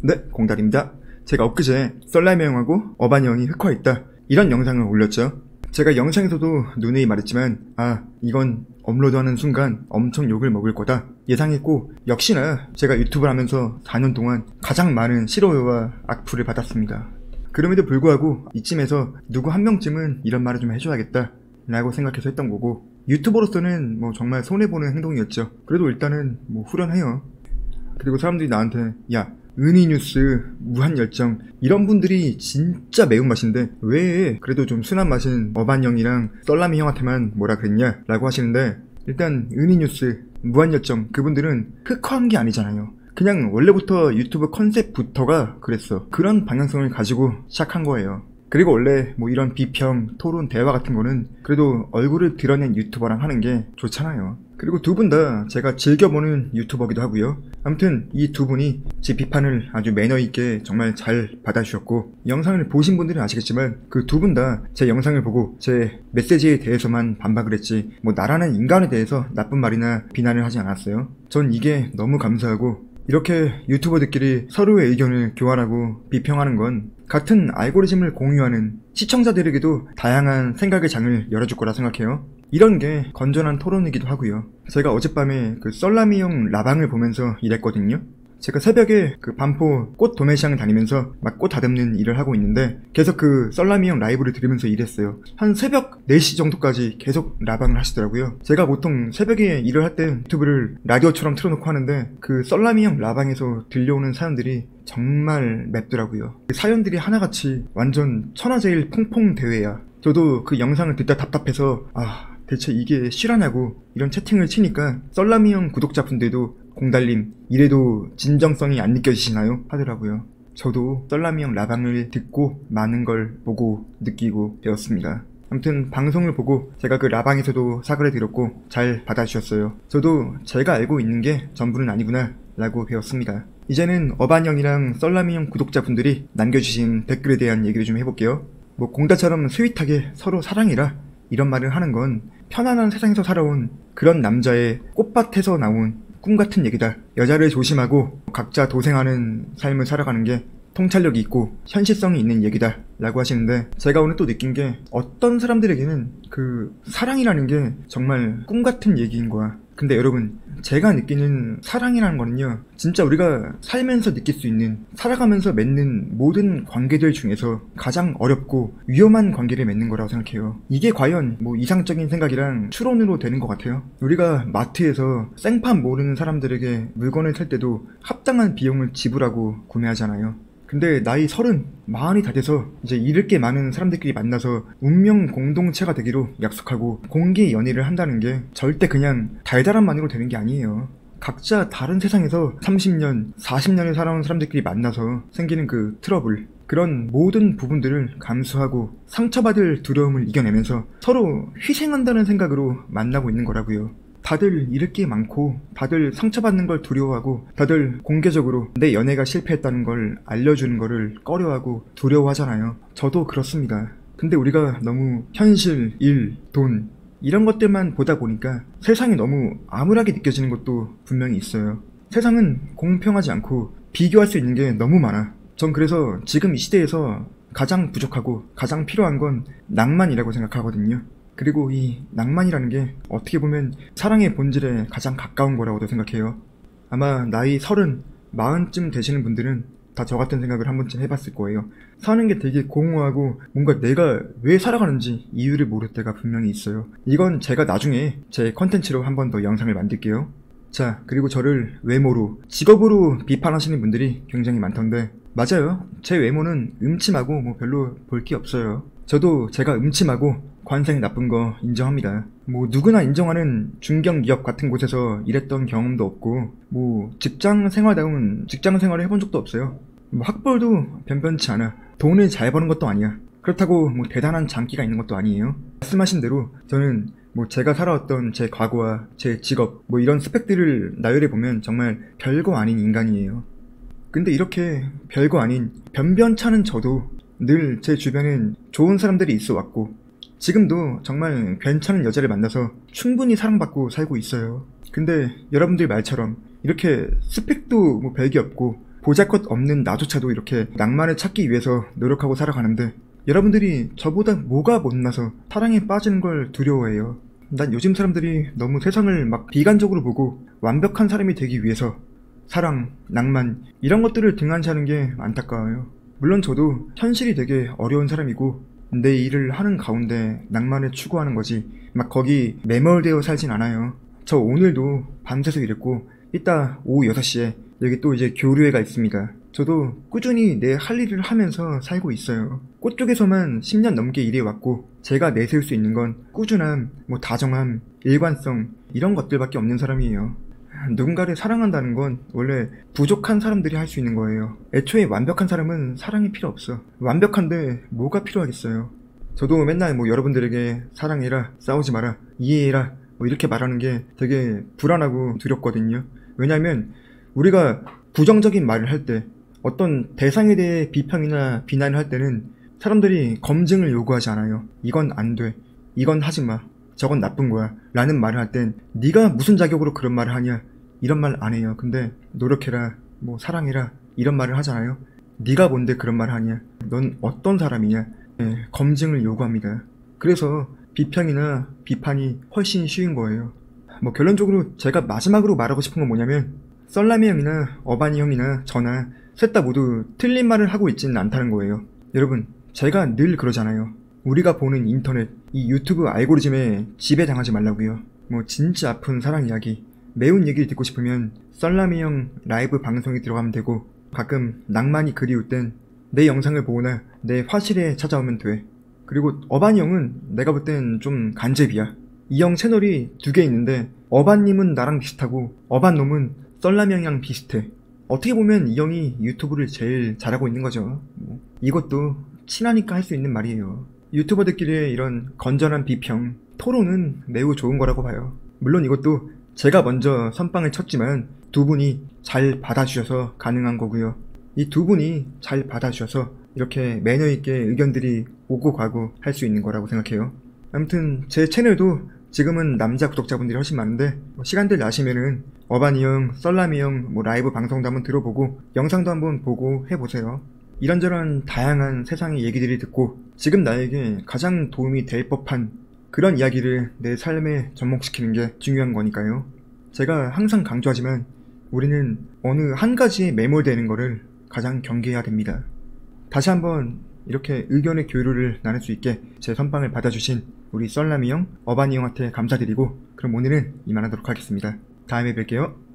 네, 공달입니다. 제가 엊그제 썰라미 형하고 어반이 형이 흑화했다 이런 영상을 올렸죠. 제가 영상에서도 누누이 말했지만 이건 업로드하는 순간 엄청 욕을 먹을 거다 예상했고, 역시나 제가 유튜브를 하면서 4년 동안 가장 많은 싫어요와 악플을 받았습니다. 그럼에도 불구하고 이쯤에서 누구 한 명쯤은 이런 말을 좀 해줘야겠다 라고 생각해서 했던 거고, 유튜버로서는 정말 손해보는 행동이었죠. 그래도 일단은 후련해요. 그리고 사람들이 나한테 야, 은희뉴스, 무한열정 이런 분들이 진짜 매운맛인데 왜 그래도 좀 순한 맛인 어반형이랑 썰라미 형한테만 뭐라 그랬냐 라고 하시는데, 일단 은희뉴스, 무한열정 그분들은 흑화한 게 아니잖아요. 그냥 원래부터 유튜브 컨셉부터가 그랬어. 그런 방향성을 가지고 시작한 거예요. 그리고 원래 이런 비평, 토론, 대화 같은 거는 그래도 얼굴을 드러낸 유튜버랑 하는 게 좋잖아요. 그리고 두 분 다 제가 즐겨보는 유튜버기도 하고요. 아무튼 이 두 분이 제 비판을 아주 매너있게 정말 잘 받아주셨고, 영상을 보신 분들은 아시겠지만 그 두 분 다 제 영상을 보고 제 메시지에 대해서만 반박을 했지 나라는 인간에 대해서 나쁜 말이나 비난을 하지 않았어요. 전 이게 너무 감사하고, 이렇게 유튜버들끼리 서로의 의견을 교환하고 비평하는 건 같은 알고리즘을 공유하는 시청자들에게도 다양한 생각의 장을 열어줄 거라 생각해요. 이런 게 건전한 토론이기도 하고요. 제가 어젯밤에 그 썰라미 형 라방을 보면서 일했거든요. 제가 새벽에 그 반포 꽃 도매시장을 다니면서 막 꽃 다듬는 일을 하고 있는데 계속 그 썰라미 형 라이브를 들으면서 일했어요. 한 새벽 4시 정도까지 계속 라방을 하시더라고요. 제가 보통 새벽에 일을 할 때 유튜브를 라디오처럼 틀어놓고 하는데 그 썰라미 형 라방에서 들려오는 사연들이 정말 맵더라고요. 그 사연들이 하나같이 완전 천하제일 퐁퐁 대회야. 저도 그 영상을 듣다 답답해서 대체 이게 실화냐고 이런 채팅을 치니까 썰라미 형 구독자분들도 공달님 이래도 진정성이 안 느껴지시나요? 하더라고요. 저도 썰라미 형 라방을 듣고 많은 걸 보고 느끼고 배웠습니다. 아무튼 방송을 보고 제가 그 라방에서도 사과를 드렸고 잘 받아주셨어요. 저도 제가 알고 있는 게 전부는 아니구나 라고 배웠습니다. 이제는 어반 형이랑 썰라미 형 구독자분들이 남겨주신 댓글에 대한 얘기를 좀 해볼게요. 공다처럼 스윗하게 서로 사랑해라 이런 말을 하는 건 편안한 세상에서 살아온 그런 남자의 꽃밭에서 나온 꿈같은 얘기다. 여자를 조심하고 각자 도생하는 삶을 살아가는 게 통찰력이 있고 현실성이 있는 얘기다 라고 하시는데, 제가 오늘 또 느낀 게 어떤 사람들에게는 그 사랑이라는 게 정말 꿈같은 얘기인 거야. 근데 여러분, 제가 느끼는 사랑이라는 거는요, 진짜 우리가 살면서 느낄 수 있는, 살아가면서 맺는 모든 관계들 중에서 가장 어렵고 위험한 관계를 맺는 거라고 생각해요. 이게 과연 이상적인 생각이랑 추론으로 되는 것 같아요. 우리가 마트에서 생판 모르는 사람들에게 물건을 살 때도 합당한 비용을 지불하고 구매하잖아요. 근데 나이 30, 40이 다 돼서 이제 잃을 게 많은 사람들끼리 만나서 운명 공동체가 되기로 약속하고 공개 연애를 한다는 게 절대 그냥 달달함만으로 되는 게 아니에요. 각자 다른 세상에서 30년, 40년을 살아온 사람들끼리 만나서 생기는 그 트러블, 그런 모든 부분들을 감수하고 상처받을 두려움을 이겨내면서 서로 희생한다는 생각으로 만나고 있는 거라고요. 다들 잃을 게 많고 다들 상처받는 걸 두려워하고 다들 공개적으로 내 연애가 실패했다는 걸 알려주는 거를 꺼려하고 두려워하잖아요. 저도 그렇습니다. 근데 우리가 너무 현실, 일, 돈 이런 것들만 보다 보니까 세상이 너무 암울하게 느껴지는 것도 분명히 있어요. 세상은 공평하지 않고 비교할 수 있는 게 너무 많아. 전 그래서 지금 이 시대에서 가장 부족하고 가장 필요한 건 낭만이라고 생각하거든요. 그리고 이 낭만이라는 게 어떻게 보면 사랑의 본질에 가장 가까운 거라고도 생각해요. 아마 나이 30, 40쯤 되시는 분들은 다 저 같은 생각을 한 번쯤 해봤을 거예요. 사는 게 되게 공허하고 뭔가 내가 왜 살아가는지 이유를 모를 때가 분명히 있어요. 이건 제가 나중에 제 컨텐츠로 한 번 더 영상을 만들게요. 자, 그리고 저를 외모로, 직업으로 비판하시는 분들이 굉장히 많던데 맞아요. 제 외모는 음침하고 별로 볼 게 없어요. 저도 제가 음침하고 관상이 나쁜 거 인정합니다. 누구나 인정하는 중견기업 같은 곳에서 일했던 경험도 없고 직장 생활을 해본 적도 없어요. 학벌도 변변치 않아. 돈을 잘 버는 것도 아니야. 그렇다고 대단한 장기가 있는 것도 아니에요. 말씀하신 대로 저는 제가 살아왔던 제 과거와 제 직업 이런 스펙들을 나열해보면 정말 별거 아닌 인간이에요. 근데 이렇게 별거 아닌 변변찮은 저도 늘 제 주변엔 좋은 사람들이 있어 왔고 지금도 정말 괜찮은 여자를 만나서 충분히 사랑받고 살고 있어요. 근데 여러분들 말처럼 이렇게 스펙도 별게 없고 보잘것없는 나조차도 이렇게 낭만을 찾기 위해서 노력하고 살아가는데 여러분들이 저보다 뭐가 못나서 사랑에 빠지는 걸 두려워해요. 난 요즘 사람들이 너무 세상을 막 비관적으로 보고 완벽한 사람이 되기 위해서 사랑, 낭만 이런 것들을 등한시하는 게 안타까워요. 물론 저도 현실이 되게 어려운 사람이고 내 일을 하는 가운데 낭만을 추구하는 거지 막 거기 매몰되어 살진 않아요. 저 오늘도 밤새서 일했고 이따 오후 6시에 여기 또 이제 교류회가 있습니다. 저도 꾸준히 내 할 일을 하면서 살고 있어요. 꽃 쪽에서만 10년 넘게 일해왔고 제가 내세울 수 있는 건 꾸준함, 다정함, 일관성 이런 것들밖에 없는 사람이에요. 누군가를 사랑한다는 건 원래 부족한 사람들이 할 수 있는 거예요. 애초에 완벽한 사람은 사랑이 필요 없어. 완벽한데 뭐가 필요하겠어요. 저도 맨날 여러분들에게 사랑해라, 싸우지 마라, 이해해라 이렇게 말하는 게 되게 불안하고 두렵거든요. 왜냐면 우리가 부정적인 말을 할 때 어떤 대상에 대해 비평이나 비난을 할 때는 사람들이 검증을 요구하지 않아요. 이건 안 돼, 이건 하지 마, 저건 나쁜 거야 라는 말을 할 땐 네가 무슨 자격으로 그런 말을 하냐 이런 말 안 해요. 근데 노력해라, 사랑해라 이런 말을 하잖아요. 네가 뭔데 그런 말을 하냐, 넌 어떤 사람이냐, 검증을 요구합니다. 그래서 비평이나 비판이 훨씬 쉬운 거예요. 결론적으로 제가 마지막으로 말하고 싶은 건 뭐냐면 썰라미 형이나 어반이 형이나 저나 셋 다 모두 틀린 말을 하고 있지는 않다는 거예요. 여러분, 제가 늘 그러잖아요. 우리가 보는 인터넷, 이 유튜브 알고리즘에 지배당하지 말라고요. 진짜 아픈 사랑 이야기, 매운 얘기를 듣고 싶으면 썰라미 형 라이브 방송에 들어가면 되고 가끔 낭만이 그리울 땐 내 영상을 보거나 내 화실에 찾아오면 돼. 그리고 어반이 형은 내가 볼 땐 좀 간제비야. 이 형 채널이 2개 있는데 어반님은 나랑 비슷하고 어반놈은 썰라미 형이랑 비슷해. 어떻게 보면 이 형이 유튜브를 제일 잘하고 있는 거죠. 이것도 친하니까 할 수 있는 말이에요. 유튜버들끼리의 이런 건전한 비평, 토론은 매우 좋은 거라고 봐요. 물론 이것도 제가 먼저 선빵을 쳤지만 두 분이 잘 받아주셔서 가능한 거고요. 이 두 분이 잘 받아주셔서 이렇게 매너있게 의견들이 오고 가고 할 수 있는 거라고 생각해요. 아무튼 제 채널도 지금은 남자 구독자분들이 훨씬 많은데 시간들 나시면은 어반이 형, 썰라미 형 라이브 방송도 한번 들어보고 영상도 한번 보고 해보세요. 이런저런 다양한 세상의 얘기들이 듣고 지금 나에게 가장 도움이 될 법한 그런 이야기를 내 삶에 접목시키는 게 중요한 거니까요. 제가 항상 강조하지만 우리는 어느 한 가지에 매몰되는 거를 가장 경계해야 됩니다. 다시 한번 이렇게 의견의 교류를 나눌 수 있게 제 선빵을 받아주신 우리 썰라미 형, 어반이 형한테 감사드리고 그럼 오늘은 이만하도록 하겠습니다. 다음에 뵐게요.